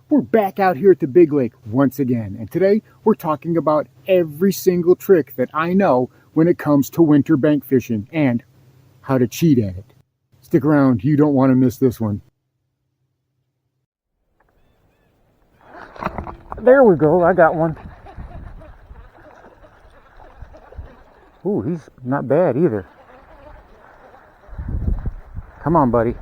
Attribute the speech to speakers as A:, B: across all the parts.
A: We're back out here at the Big Lake once again, and today we're talking about every single trick that I know when it comes to winter bank fishing and how to cheat at it. Stick around, you don't want to miss this one. There we go, I got one. Ooh, he's not bad either. Come on, buddy.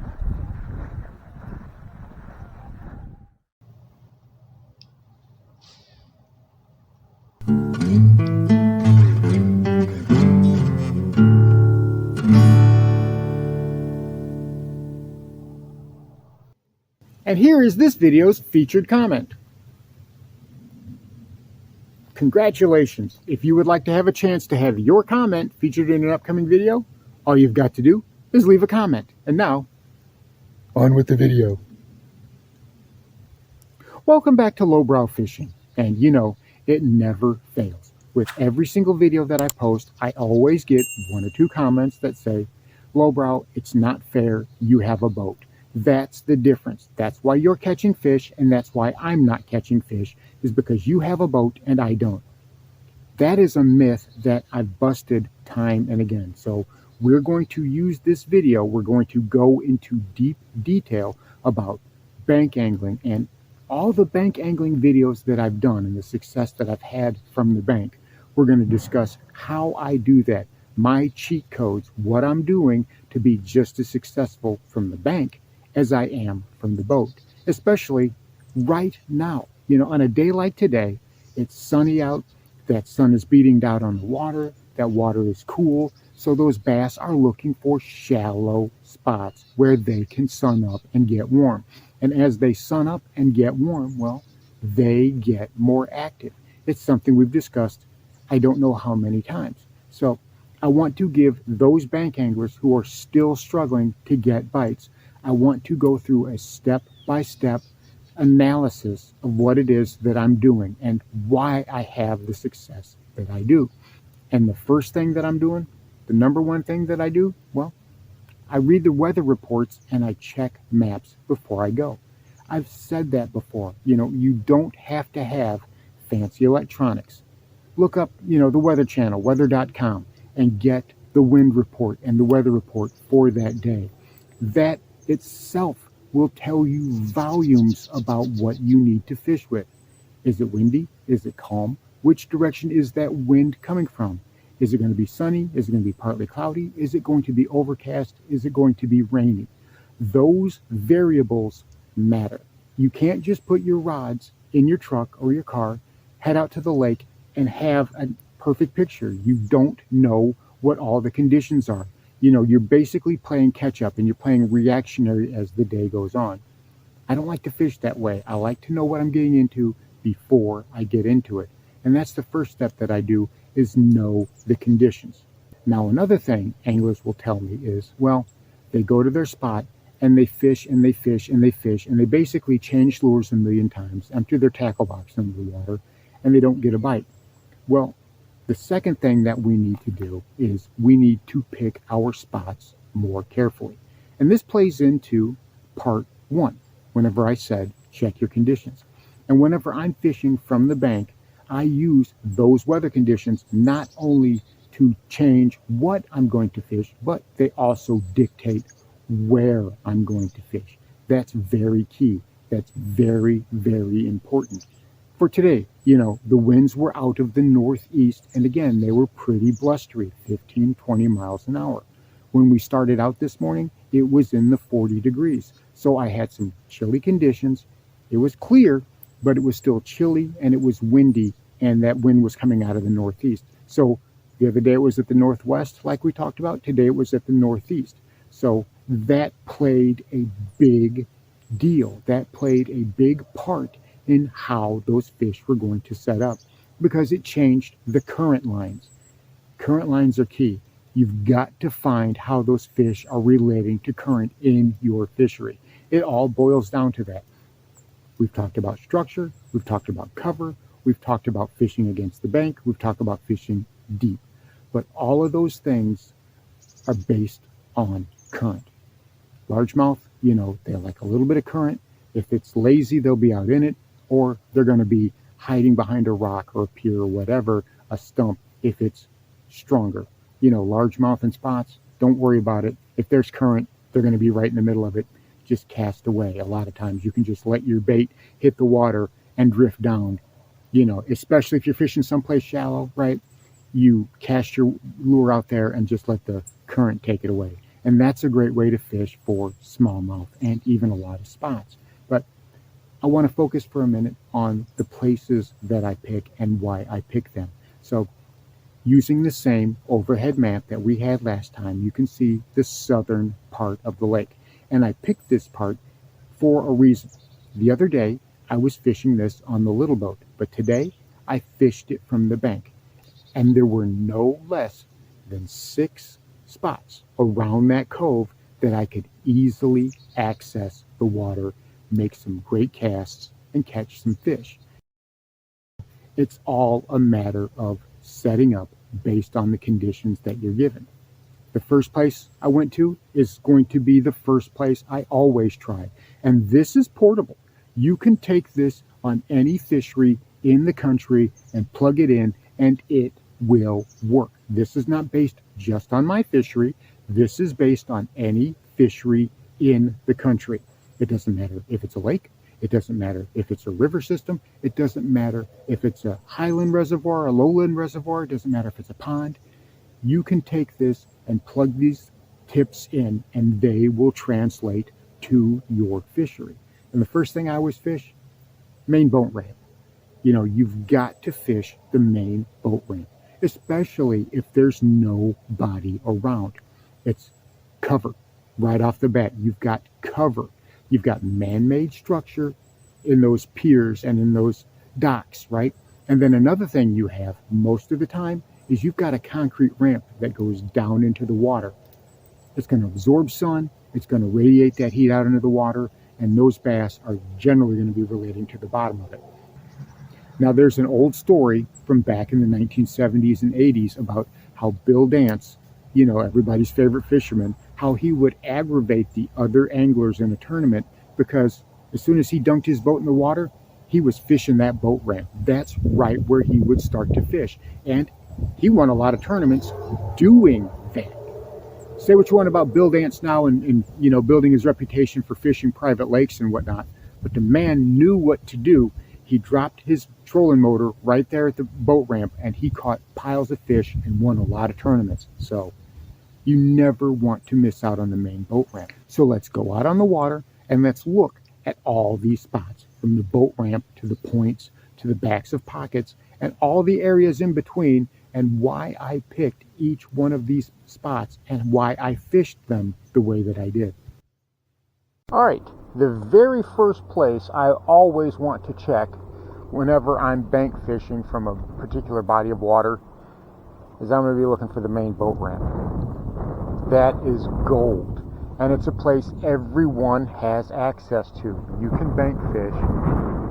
A: And here is this video's featured comment. Congratulations! If you would like to have a chance to have your comment featured in an upcoming video, all you've got to do is leave a comment. And now, on with the video. Welcome back to Lowbrow Fishing. And you know, it never fails. With every single video that I post, I always get one or two comments that say, Lowbrow, it's not fair, you have a boat. That's the difference. That's why you're catching fish, and that's why I'm not catching fish, is because you have a boat and I don't. That is a myth that I've busted time and again. So we're going to use this video. We're going to go into deep detail about bank angling and all the bank angling videos that I've done and the success that I've had from the bank. We're going to discuss how I do that, my cheat codes, what I'm doing to be just as successful from the bank as I am from the boat, especially right now. You know, on a day like today, it's sunny out, that sun is beating down on the water, that water is cool, so those bass are looking for shallow spots where they can sun up and get warm. And as they sun up and get warm, well, they get more active. It's something we've discussed I don't know how many times. So I want to give those bank anglers who are still struggling to get bites, I want to go through a step-by-step analysis of what it is that I'm doing and why I have the success that I do. And the first thing that I'm doing, the number one thing that I do, well, I read the weather reports and I check maps before I go. I've said that before. You know, you don't have to have fancy electronics. Look up, you know, the Weather Channel, weather.com, and get the wind report and the weather report for that day. That itself will tell you volumes about what you need to fish with. Is it windy? Is it calm? Which direction is that wind coming from? Is it going to be sunny? Is it going to be partly cloudy? Is it going to be overcast? Is it going to be rainy? Those variables matter. You can't just put your rods in your truck or your car, head out to the lake, and have a perfect picture. You don't know what all the conditions are. You know, you're basically playing catch up and you're playing reactionary as the day goes on. I don't like to fish that way. I like to know what I'm getting into before I get into it. And that's the first step that I do, is know the conditions. Now, another thing anglers will tell me is, well, they go to their spot and they fish and they fish and they fish and they basically change lures a million times, empty their tackle box into the water, and they don't get a bite. Well, the second thing that we need to do is we need to pick our spots more carefully. And this plays into part one, whenever I said check your conditions. And whenever I'm fishing from the bank, I use those weather conditions not only to change what I'm going to fish, but they also dictate where I'm going to fish. That's very key. That's very, very important. For today, you know, the winds were out of the northeast, and again, they were pretty blustery, 15, 20 miles an hour. When we started out this morning, it was in the 40 degrees. So I had some chilly conditions. It was clear, but it was still chilly and it was windy, and that wind was coming out of the northeast. So the other day it was at the northwest, like we talked about. Today it was at the northeast. So that played a big deal. That played a big part in how those fish were going to set up, because it changed the current lines. Current lines are key. You've got to find how those fish are relating to current in your fishery. It all boils down to that. We've talked about structure, we've talked about cover, we've talked about fishing against the bank, we've talked about fishing deep. But all of those things are based on current. Largemouth, you know, they like a little bit of current. If it's lazy, they'll be out in it, or they're going to be hiding behind a rock or a pier or whatever, a stump, if it's stronger. You know, largemouth and spots, don't worry about it. If there's current, they're going to be right in the middle of it. Just cast away. A lot of times you can just let your bait hit the water and drift down, you know, especially if you're fishing someplace shallow, right? You cast your lure out there and just let the current take it away. And that's a great way to fish for smallmouth and even a lot of spots. But I want to focus for a minute on the places that I pick and why I pick them. So using the same overhead map that we had last time, you can see the southern part of the lake. And I picked this part for a reason. The other day, I was fishing this on the little boat, but today I fished it from the bank. And there were no less than 6 spots around that cove that I could easily access the water, make some great casts, and catch some fish. It's all a matter of setting up based on the conditions that you're given. The first place I went to is going to be the first place I always try. And this is portable. You can take this on any fishery in the country and plug it in, and it will work. This is not based just on my fishery. This is based on any fishery in the country. It doesn't matter if it's a lake. It doesn't matter if it's a river system. It doesn't matter if it's a highland reservoir, a lowland reservoir. It doesn't matter if it's a pond. You can take this and plug these tips in, and they will translate to your fishery. And the first thing I always fish, main boat ramp. You know, you've got to fish the main boat ramp, especially if there's nobody around. It's cover right off the bat. You've got cover. You've got man-made structure in those piers and in those docks, right? And then another thing you have most of the time is you've got a concrete ramp that goes down into the water. It's going to absorb sun. It's going to radiate that heat out into the water, and those bass are generally going to be relating to the bottom of it. Now, there's an old story from back in the 1970s and 80s about how Bill Dance, you know, everybody's favorite fisherman, how he would aggravate the other anglers in a tournament because as soon as he dunked his boat in the water, he was fishing that boat ramp. That's right where he would start to fish. And he won a lot of tournaments doing that. Say what you want about Bill Dance now and you know, building his reputation for fishing private lakes and whatnot, but the man knew what to do. He dropped his trolling motor right there at the boat ramp, and he caught piles of fish and won a lot of tournaments. So you never want to miss out on the main boat ramp. So let's go out on the water and let's look at all these spots, from the boat ramp to the points to the backs of pockets and all the areas in between, and why I picked each one of these spots and why I fished them the way that I did. All right, the very first place I always want to check whenever I'm bank fishing from a particular body of water is I'm going to be looking for the main boat ramp. That is gold, and it's a place everyone has access to. You can bank fish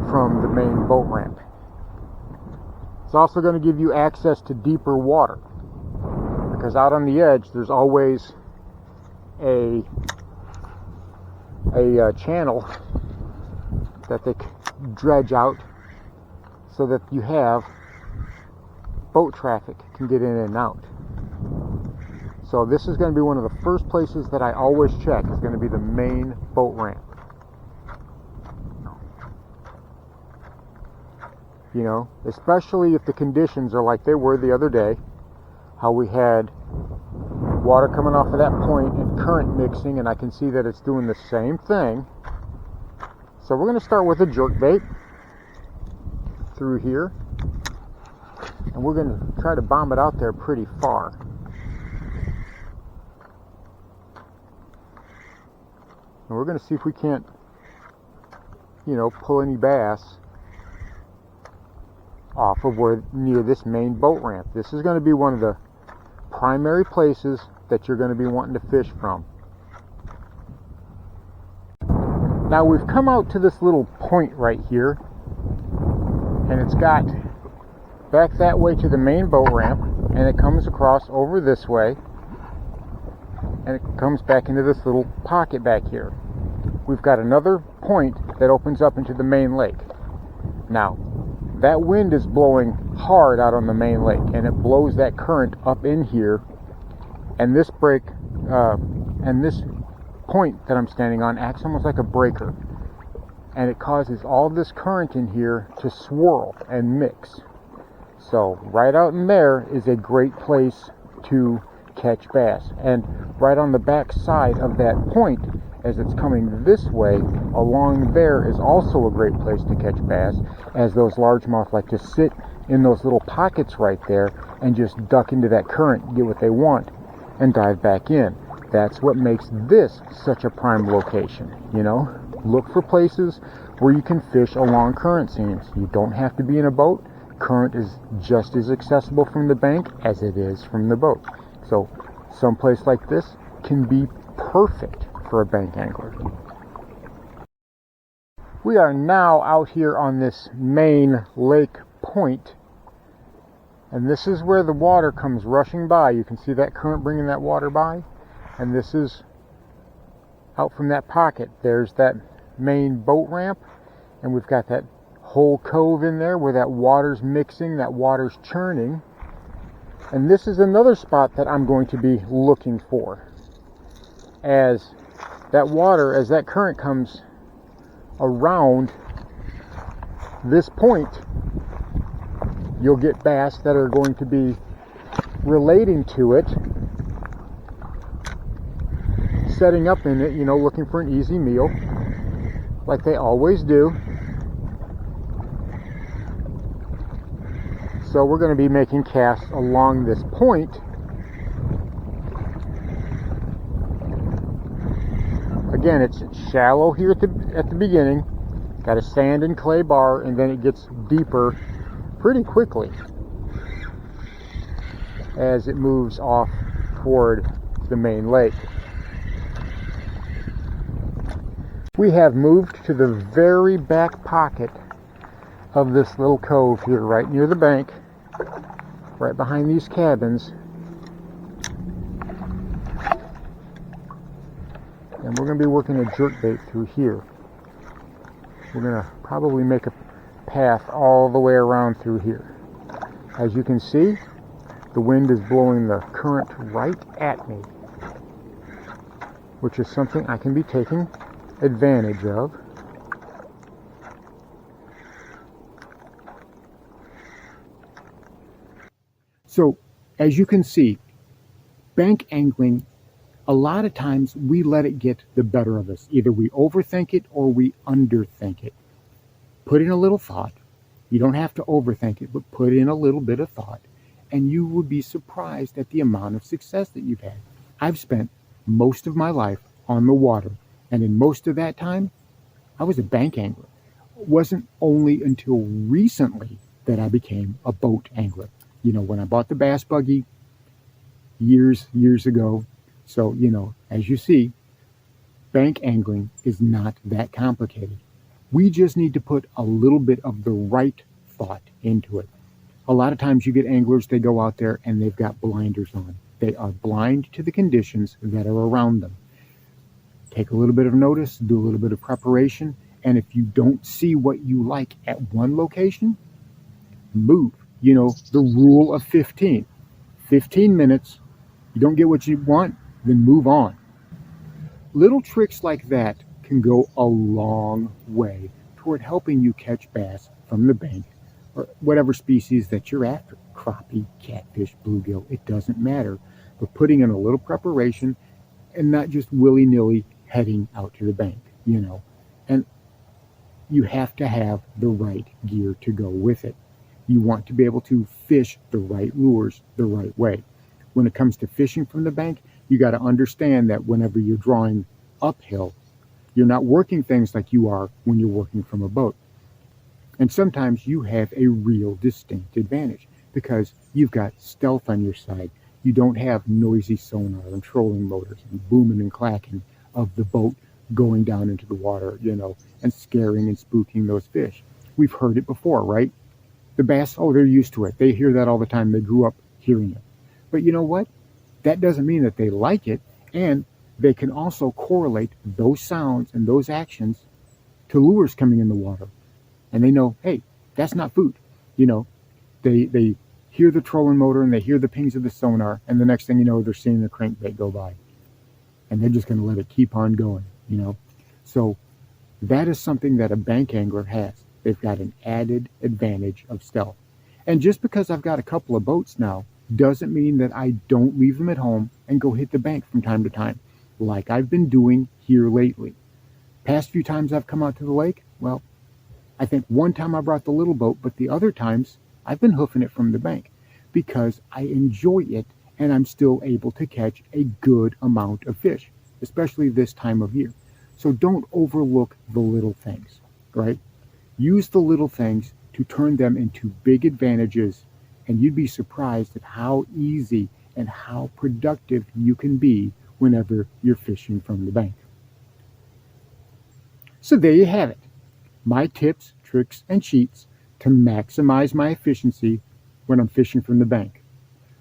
A: from the main boat ramp. It's also going to give you access to deeper water, because out on the edge there's always a channel that they dredge out so that you have boat traffic can get in and out. So this is going to be one of the first places that I always check. Is going to be the main boat ramp. You know, especially if the conditions are like they were the other day, how we had water coming off of that point and current mixing, and I can see that it's doing the same thing. So we're going to start with a jerk bait through here, and we're going to try to bomb it out there pretty far. And we're going to see if we can't, you know, pull any bass off of where near this main boat ramp. This is going to be one of the primary places that you're going to be wanting to fish from. Now we've come out to this little point right here, and it's got back that way to the main boat ramp, and it comes across over this way, and it comes back into this little pocket back here. we've got another point that opens up into the main lake. Now, that wind is blowing hard out on the main lake, and it blows that current up in here, and this this point that I'm standing on acts almost like a breaker, and it causes all this current in here to swirl and mix. So right out in there is a great place to catch bass, and right on the back side of that point, as it's coming this way along there, is also a great place to catch bass, as those largemouth like to sit in those little pockets right there and just duck into that current, get what they want, and dive back in. That's what makes this such a prime location. You know, look for places where you can fish along current seams. You don't have to be in a boat. Current is just as accessible from the bank as it is from the boat. So someplace like this can be perfect for a bank angler. We are now out here on this main lake point, and this is where the water comes rushing by. You can see that current bringing that water by, and this is out from that pocket. There's that main boat ramp, and we've got that whole cove in there where that water's mixing, that water's churning. And this is another spot that I'm going to be looking for. As that water, as that current comes around this point, you'll get bass that are going to be relating to it, setting up in it, you know, looking for an easy meal, like they always do. So we're going to be making casts along this point. Again, it's shallow here at the beginning. Got a sand and clay bar, and then it gets deeper pretty quickly as it moves off toward the main lake. We have moved to the very back pocket of this little cove here, right near the bank, right behind these cabins. And we're going to be working a jerkbait through here. We're going to probably make a path all the way around through here. As you can see, the wind is blowing the current right at me, which is something I can be taking advantage of. So, as you can see, bank angling, a lot of times we let it get the better of us. Either we overthink it or we underthink it. Put in a little thought. You don't have to overthink it, but put in a little bit of thought, and you would be surprised at the amount of success that you've had. I've spent most of my life on the water, and in most of that time, I was a bank angler. It wasn't only until recently that I became a boat angler. You know, when I bought the Bass Buggy years ago. So, you know, as you see, bank angling is not that complicated. We just need to put a little bit of the right thought into it. A lot of times you get anglers, they go out there and they've got blinders on. They are blind to the conditions that are around them. Take a little bit of notice, do a little bit of preparation, and if you don't see what you like at one location, move. You know, the rule of 15. 15 minutes, you don't get what you want, then move on. Little tricks like that can go a long way toward helping you catch bass from the bank or whatever species that you're after. Crappie, catfish, bluegill, it doesn't matter. But putting in a little preparation and not just willy-nilly heading out to the bank, you know. And you have to have the right gear to go with it. You want to be able to fish the right lures the right way. When it comes to fishing from the bank, you got to understand that whenever you're drawing uphill, you're not working things like you are when you're working from a boat. And sometimes you have a real distinct advantage because you've got stealth on your side. You don't have noisy sonar and trolling motors and booming and clacking of the boat going down into the water, you know, and scaring and spooking those fish. We've heard it before, right? The bass, oh, they're used to it. They hear that all the time. They grew up hearing it. But you know what? That doesn't mean that they like it. And they can also correlate those sounds and those actions to lures coming in the water. And they know, hey, that's not food. You know, they hear the trolling motor and they hear the pings of the sonar, and the next thing you know, they're seeing the crankbait go by. And they're just going to let it keep on going, you know. So that is something that a bank angler has. They've got an added advantage of stealth. And just because I've got a couple of boats now doesn't mean that I don't leave them at home and go hit the bank from time to time, like I've been doing here lately. Past few times I've come out to the lake, well, I think one time I brought the little boat, but the other times I've been hoofing it from the bank because I enjoy it and I'm still able to catch a good amount of fish, especially this time of year. So don't overlook the little things, right? Use the little things to turn them into big advantages, and you'd be surprised at how easy and how productive you can be whenever you're fishing from the bank. So there you have it. My tips, tricks, and cheats to maximize my efficiency when I'm fishing from the bank.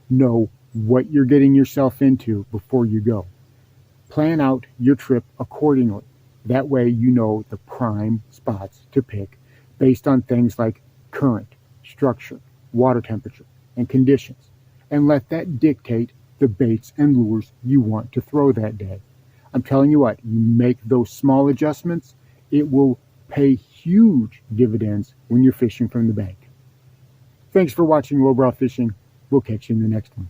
A: Know what you're getting yourself into before you go. Plan out your trip accordingly. That way you know the prime spots to pick based on things like current, structure, water temperature, and conditions, and let that dictate the baits and lures you want to throw that day. I'm telling you what, you make those small adjustments, it will pay huge dividends when you're fishing from the bank. Thanks for watching Lowbrow Fishing. We'll catch you in the next one.